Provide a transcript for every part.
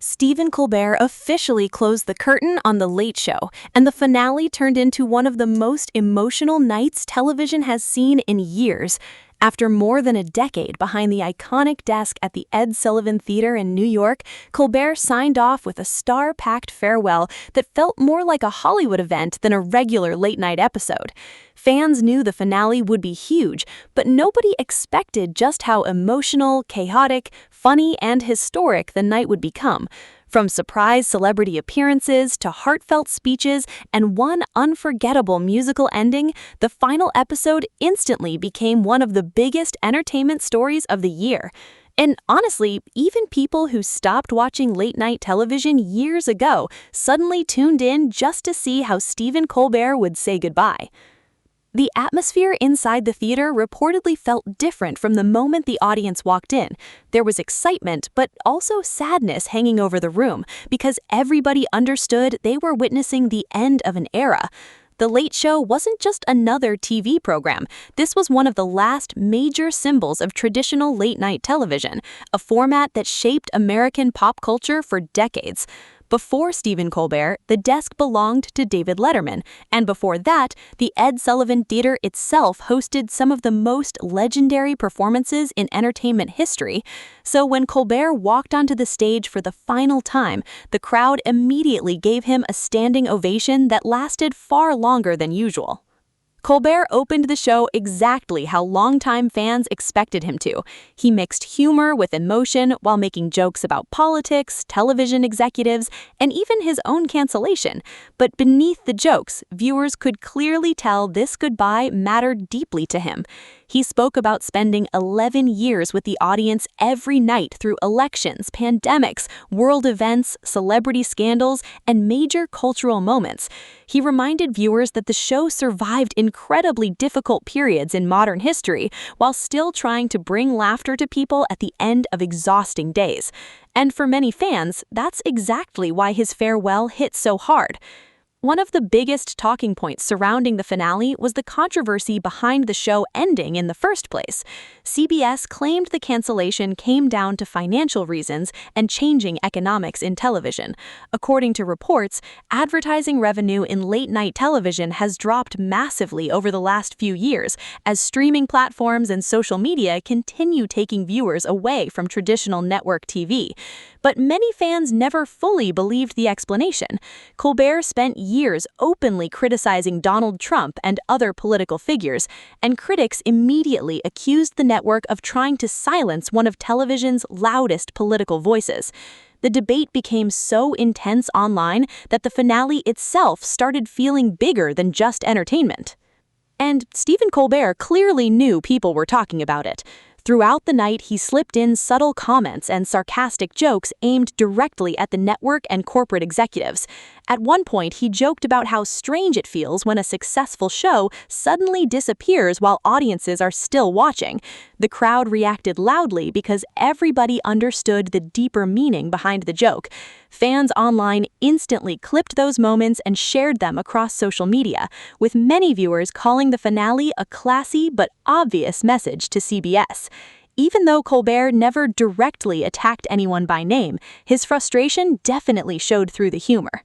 Stephen Colbert officially closed the curtain on The Late Show, and the finale turned into one of the most emotional nights television has seen in years. After more than a decade behind the iconic desk at the Ed Sullivan Theater in New York, Colbert signed off with a star-packed farewell that felt more like a Hollywood event than a regular late-night episode. Fans knew the finale would be huge, but nobody expected just how emotional, chaotic, funny, and historic the night would become. From surprise celebrity appearances to heartfelt speeches and one unforgettable musical ending, the final episode instantly became one of the biggest entertainment stories of the year. And honestly, even people who stopped watching late-night television years ago suddenly tuned in just to see how Stephen Colbert would say goodbye. The atmosphere inside the theater reportedly felt different from the moment the audience walked in. There was excitement, but also sadness hanging over the room because everybody understood they were witnessing the end of an era. The Late Show wasn't just another TV program. This was one of the last major symbols of traditional late-night television, a format that shaped American pop culture for decades. Before Stephen Colbert, the desk belonged to David Letterman, and before that, the Ed Sullivan Theater itself hosted some of the most legendary performances in entertainment history. So when Colbert walked onto the stage for the final time, the crowd immediately gave him a standing ovation that lasted far longer than usual. Colbert opened the show exactly how longtime fans expected him to. He mixed humor with emotion while making jokes about politics, television executives, and even his own cancellation. But beneath the jokes, viewers could clearly tell this goodbye mattered deeply to him. He spoke about spending 11 years with the audience every night through elections, pandemics, world events, celebrity scandals, and major cultural moments. He reminded viewers that the show survived incredibly difficult periods in modern history while still trying to bring laughter to people at the end of exhausting days. And for many fans, that's exactly why his farewell hit so hard. One of the biggest talking points surrounding the finale was the controversy behind the show ending in the first place. CBS claimed the cancellation came down to financial reasons and changing economics in television. According to reports, advertising revenue in late-night television has dropped massively over the last few years as streaming platforms and social media continue taking viewers away from traditional network TV. But many fans never fully believed the explanation. Colbert spent years openly criticizing Donald Trump and other political figures, and critics immediately accused the network of trying to silence one of television's loudest political voices. The debate became so intense online that the finale itself started feeling bigger than just entertainment. And Stephen Colbert clearly knew people were talking about it. Throughout the night, he slipped in subtle comments and sarcastic jokes aimed directly at the network and corporate executives. At one point, he joked about how strange it feels when a successful show suddenly disappears while audiences are still watching. The crowd reacted loudly because everybody understood the deeper meaning behind the joke. Fans online instantly clipped those moments and shared them across social media, with many viewers calling the finale a classy but obvious message to CBS. Even though Colbert never directly attacked anyone by name, his frustration definitely showed through the humor.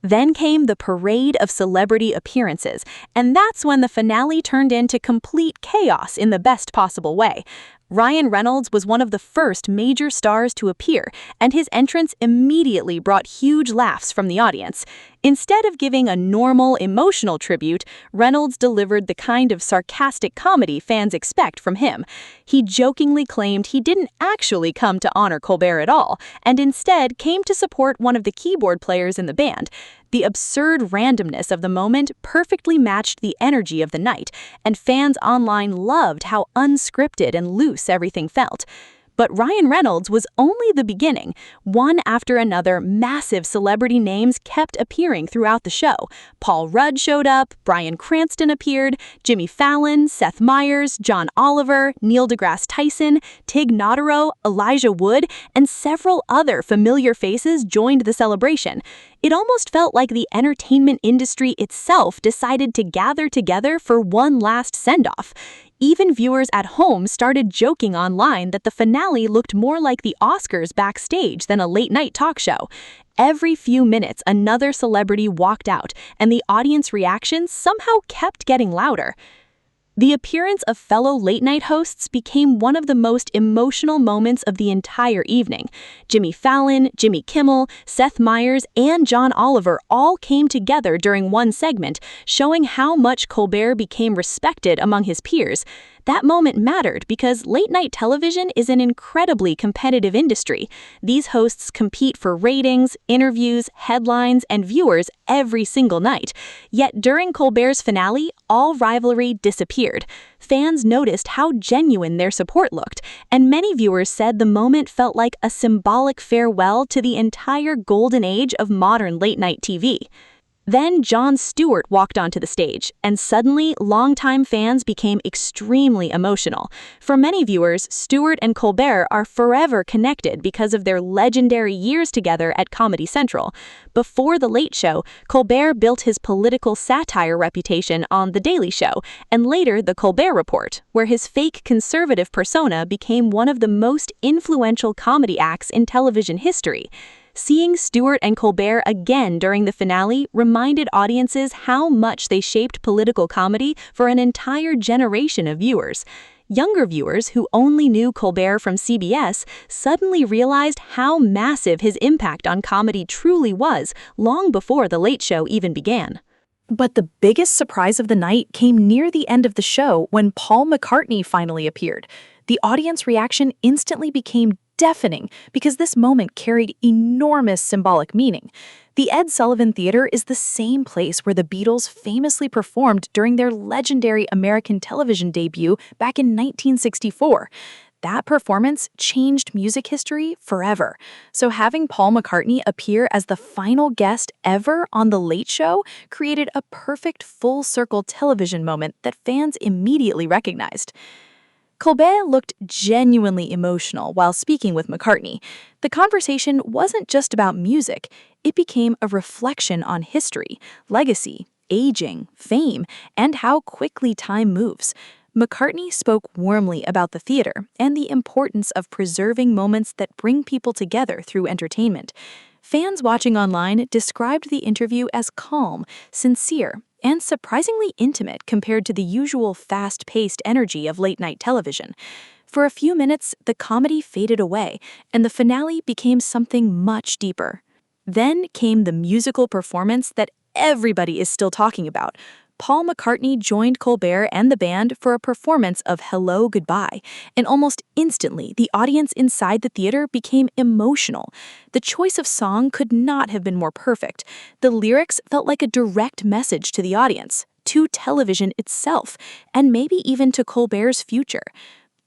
Then came the parade of celebrity appearances, and that's when the finale turned into complete chaos in the best possible way. Ryan Reynolds was one of the first major stars to appear, and his entrance immediately brought huge laughs from the audience. Instead of giving a normal, emotional tribute, Reynolds delivered the kind of sarcastic comedy fans expect from him. He jokingly claimed he didn't actually come to honor Colbert at all, and instead came to support one of the keyboard players in the band. The absurd randomness of the moment perfectly matched the energy of the night, and fans online loved how unscripted and loose everything felt. But Ryan Reynolds was only the beginning. One after another, massive celebrity names kept appearing throughout the show. Paul Rudd showed up, Bryan Cranston appeared, Jimmy Fallon, Seth Meyers, John Oliver, Neil deGrasse Tyson, Tig Notaro, Elijah Wood, and several other familiar faces joined the celebration. It almost felt like the entertainment industry itself decided to gather together for one last send-off. Even viewers at home started joking online that the finale looked more like the Oscars backstage than a late-night talk show. Every few minutes, another celebrity walked out, and the audience reactions somehow kept getting louder. The appearance of fellow late-night hosts became one of the most emotional moments of the entire evening. Jimmy Fallon, Jimmy Kimmel, Seth Meyers, and John Oliver all came together during one segment, showing how much Colbert became respected among his peers. That moment mattered because late-night television is an incredibly competitive industry. These hosts compete for ratings, interviews, headlines, and viewers every single night. Yet during Colbert's finale, all rivalry disappeared. Fans noticed how genuine their support looked, and many viewers said the moment felt like a symbolic farewell to the entire golden age of modern late-night TV. Then Jon Stewart walked onto the stage, and suddenly, longtime fans became extremely emotional. For many viewers, Stewart and Colbert are forever connected because of their legendary years together at Comedy Central. Before The Late Show, Colbert built his political satire reputation on The Daily Show, and later The Colbert Report, where his fake conservative persona became one of the most influential comedy acts in television history. Seeing Stewart and Colbert again during the finale reminded audiences how much they shaped political comedy for an entire generation of viewers. Younger viewers who only knew Colbert from CBS suddenly realized how massive his impact on comedy truly was long before The Late Show even began. But the biggest surprise of the night came near the end of the show when Paul McCartney finally appeared. The audience reaction instantly became deafening because this moment carried enormous symbolic meaning. The Ed Sullivan Theater is the same place where the Beatles famously performed during their legendary American television debut back in 1964. That performance changed music history forever. So having Paul McCartney appear as the final guest ever on The Late Show created a perfect full-circle television moment that fans immediately recognized. Colbert looked genuinely emotional while speaking with McCartney. The conversation wasn't just about music, it became a reflection on history, legacy, aging, fame, and how quickly time moves. McCartney spoke warmly about the theater and the importance of preserving moments that bring people together through entertainment. Fans watching online described the interview as calm, sincere, and surprisingly intimate compared to the usual fast-paced energy of late-night television. For a few minutes, the comedy faded away, and the finale became something much deeper. Then came the musical performance that everybody is still talking about. Paul McCartney joined Colbert and the band for a performance of Hello, Goodbye, and almost instantly, the audience inside the theater became emotional. The choice of song could not have been more perfect. The lyrics felt like a direct message to the audience, to television itself, and maybe even to Colbert's future.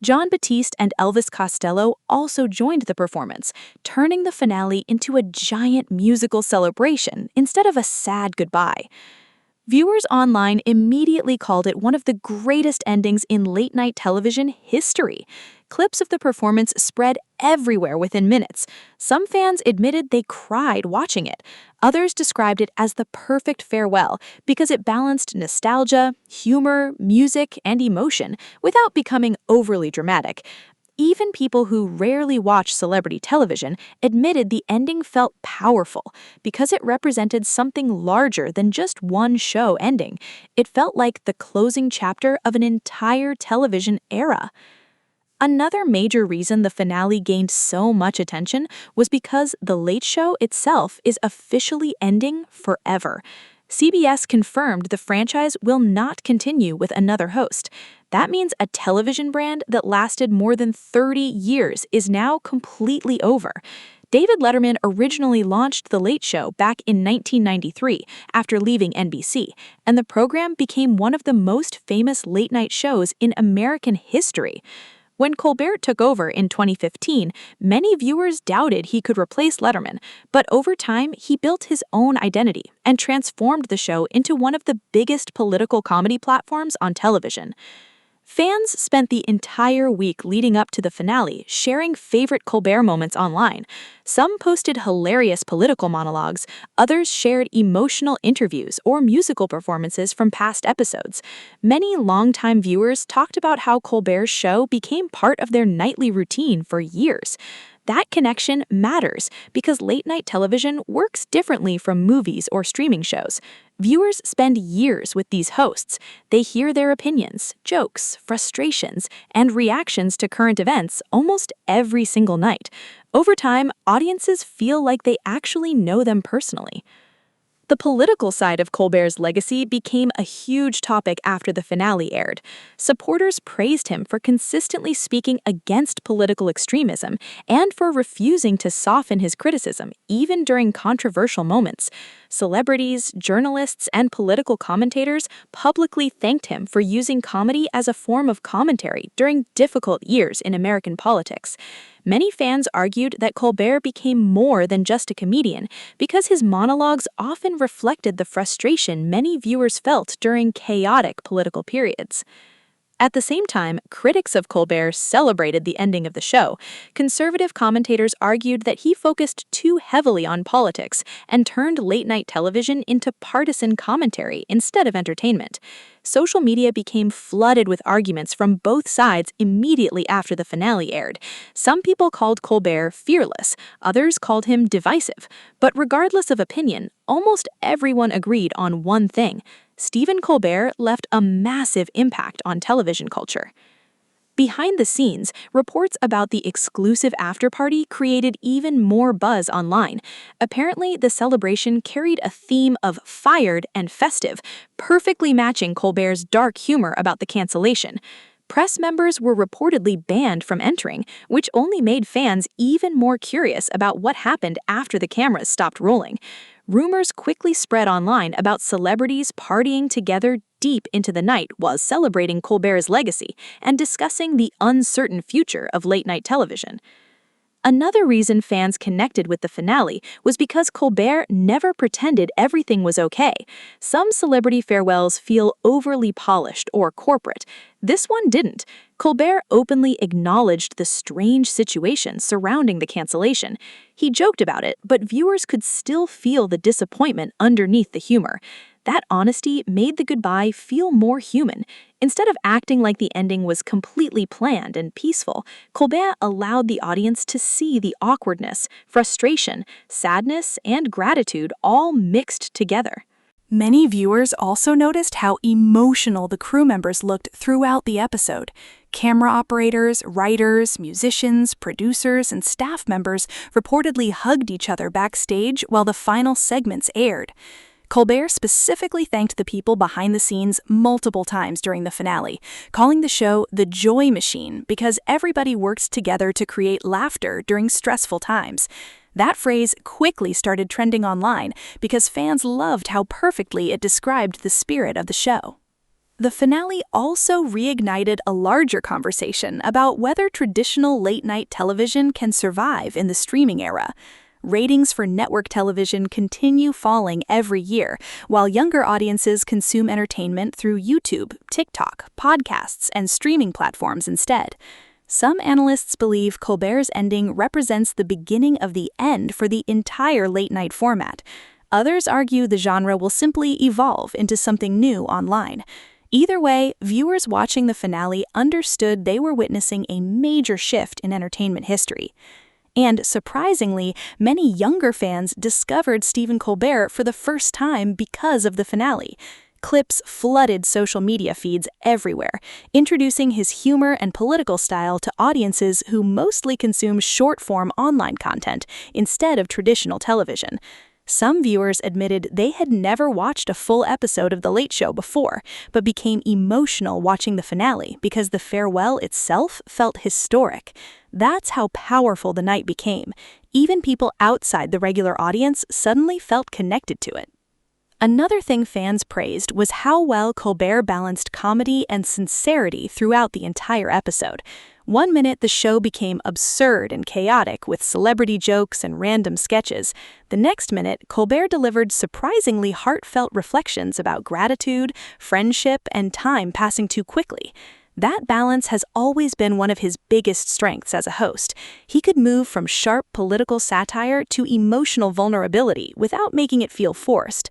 Jon Batiste and Elvis Costello also joined the performance, turning the finale into a giant musical celebration instead of a sad goodbye. Viewers online immediately called it one of the greatest endings in late-night television history. Clips of the performance spread everywhere within minutes. Some fans admitted they cried watching it. Others described it as the perfect farewell because it balanced nostalgia, humor, music, and emotion without becoming overly dramatic. Even people who rarely watch celebrity television admitted the ending felt powerful because it represented something larger than just one show ending. It felt like the closing chapter of an entire television era. Another major reason the finale gained so much attention was because The Late Show itself is officially ending forever. CBS confirmed the franchise will not continue with another host. That means a television brand that lasted more than 30 years is now completely over. David Letterman originally launched The Late Show back in 1993 after leaving NBC, and the program became one of the most famous late-night shows in American history. When Colbert took over in 2015, many viewers doubted he could replace Letterman, but over time, he built his own identity and transformed the show into one of the biggest political comedy platforms on television. Fans spent the entire week leading up to the finale sharing favorite Colbert moments online. Some posted hilarious political monologues, others shared emotional interviews or musical performances from past episodes. Many longtime viewers talked about how Colbert's show became part of their nightly routine for years. That connection matters because late-night television works differently from movies or streaming shows. Viewers spend years with these hosts. They hear their opinions, jokes, frustrations, and reactions to current events almost every single night. Over time, audiences feel like they actually know them personally. The political side of Colbert's legacy became a huge topic after the finale aired. Supporters praised him for consistently speaking against political extremism and for refusing to soften his criticism, even during controversial moments. Celebrities, journalists, and political commentators publicly thanked him for using comedy as a form of commentary during difficult years in American politics. Many fans argued that Colbert became more than just a comedian because his monologues often reflected the frustration many viewers felt during chaotic political periods. At the same time, critics of Colbert celebrated the ending of the show. Conservative commentators argued that he focused too heavily on politics and turned late-night television into partisan commentary instead of entertainment. Social media became flooded with arguments from both sides immediately after the finale aired. Some people called Colbert fearless, others called him divisive. But regardless of opinion, almost everyone agreed on one thing: Stephen Colbert left a massive impact on television culture. Behind the scenes, reports about the exclusive after-party created even more buzz online. Apparently, the celebration carried a theme of fired and festive, perfectly matching Colbert's dark humor about the cancellation. Press members were reportedly banned from entering, which only made fans even more curious about what happened after the cameras stopped rolling. Rumors quickly spread online about celebrities partying together deep into the night while celebrating Colbert's legacy and discussing the uncertain future of late-night television. Another reason fans connected with the finale was because Colbert never pretended everything was okay. Some celebrity farewells feel overly polished or corporate. This one didn't. Colbert openly acknowledged the strange situation surrounding the cancellation. He joked about it, but viewers could still feel the disappointment underneath the humor. That honesty made the goodbye feel more human. Instead of acting like the ending was completely planned and peaceful, Colbert allowed the audience to see the awkwardness, frustration, sadness, and gratitude all mixed together. Many viewers also noticed how emotional the crew members looked throughout the episode. Camera operators, writers, musicians, producers, and staff members reportedly hugged each other backstage while the final segments aired. Colbert specifically thanked the people behind the scenes multiple times during the finale, calling the show the Joy Machine because everybody worked together to create laughter during stressful times. That phrase quickly started trending online because fans loved how perfectly it described the spirit of the show. The finale also reignited a larger conversation about whether traditional late-night television can survive in the streaming era. Ratings for network television continue falling every year, while younger audiences consume entertainment through YouTube, TikTok, podcasts, and streaming platforms instead. Some analysts believe Colbert's ending represents the beginning of the end for the entire late-night format. Others argue the genre will simply evolve into something new online. Either way, viewers watching the finale understood they were witnessing a major shift in entertainment history. And surprisingly, many younger fans discovered Stephen Colbert for the first time because of the finale. Clips flooded social media feeds everywhere, introducing his humor and political style to audiences who mostly consume short-form online content instead of traditional television. Some viewers admitted they had never watched a full episode of The Late Show before, but became emotional watching the finale because the farewell itself felt historic. That's how powerful the night became. Even people outside the regular audience suddenly felt connected to it. Another thing fans praised was how well Colbert balanced comedy and sincerity throughout the entire episode. One minute the show became absurd and chaotic with celebrity jokes and random sketches. The next minute, Colbert delivered surprisingly heartfelt reflections about gratitude, friendship, and time passing too quickly. That balance has always been one of his biggest strengths as a host. He could move from sharp political satire to emotional vulnerability without making it feel forced.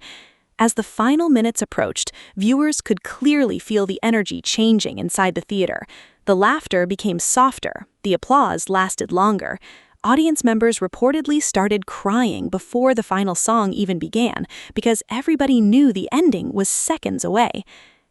As the final minutes approached, viewers could clearly feel the energy changing inside the theater. The laughter became softer, the applause lasted longer. Audience members reportedly started crying before the final song even began because everybody knew the ending was seconds away.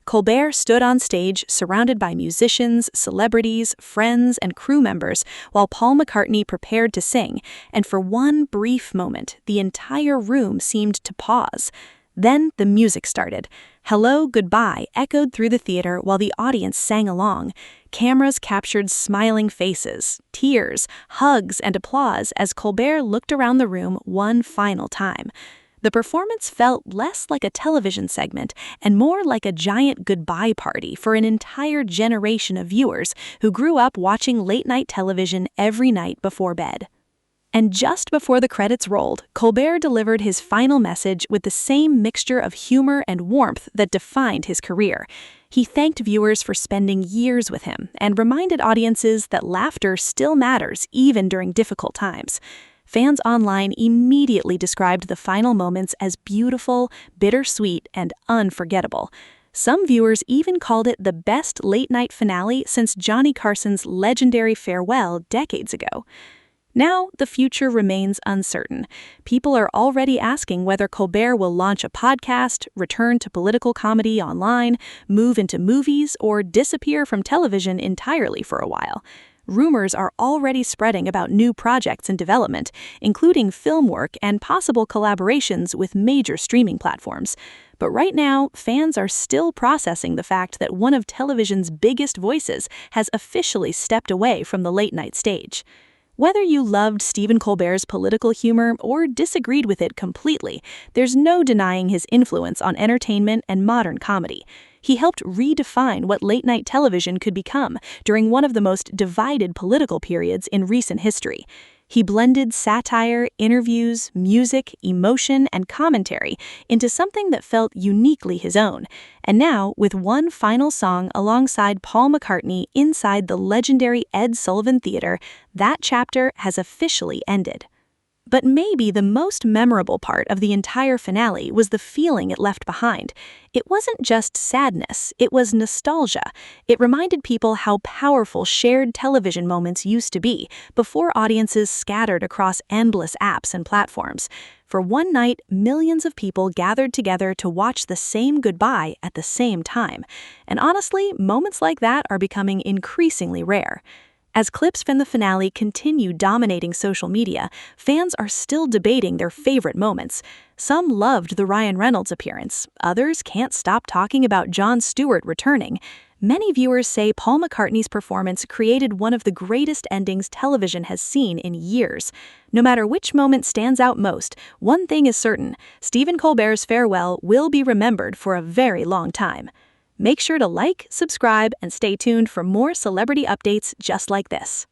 Colbert stood on stage surrounded by musicians, celebrities, friends, and crew members while Paul McCartney prepared to sing, and for one brief moment, the entire room seemed to pause. Then the music started. Hello, Goodbye echoed through the theater while the audience sang along. Cameras captured smiling faces, tears, hugs, and applause as Colbert looked around the room one final time. The performance felt less like a television segment and more like a giant goodbye party for an entire generation of viewers who grew up watching late-night television every night before bed. And just before the credits rolled, Colbert delivered his final message with the same mixture of humor and warmth that defined his career. He thanked viewers for spending years with him and reminded audiences that laughter still matters even during difficult times. Fans online immediately described the final moments as beautiful, bittersweet, and unforgettable. Some viewers even called it the best late-night finale since Johnny Carson's legendary farewell decades ago. Now, the future remains uncertain. People are already asking whether Colbert will launch a podcast, return to political comedy online, move into movies, or disappear from television entirely for a while. Rumors are already spreading about new projects in development, including film work and possible collaborations with major streaming platforms. But right now, fans are still processing the fact that one of television's biggest voices has officially stepped away from the late-night stage. Whether you loved Stephen Colbert's political humor or disagreed with it completely, there's no denying his influence on entertainment and modern comedy. He helped redefine what late-night television could become during one of the most divided political periods in recent history. He blended satire, interviews, music, emotion, and commentary into something that felt uniquely his own. And now, with one final song alongside Paul McCartney inside the legendary Ed Sullivan Theater, that chapter has officially ended. But maybe the most memorable part of the entire finale was the feeling it left behind. It wasn't just sadness, it was nostalgia. It reminded people how powerful shared television moments used to be, before audiences scattered across endless apps and platforms. For one night, millions of people gathered together to watch the same goodbye at the same time. And honestly, moments like that are becoming increasingly rare. As clips from the finale continue dominating social media, fans are still debating their favorite moments. Some loved the Ryan Reynolds appearance, others can't stop talking about Jon Stewart returning. Many viewers say Paul McCartney's performance created one of the greatest endings television has seen in years. No matter which moment stands out most, one thing is certain: Stephen Colbert's farewell will be remembered for a very long time. Make sure to like, subscribe, and stay tuned for more celebrity updates just like this.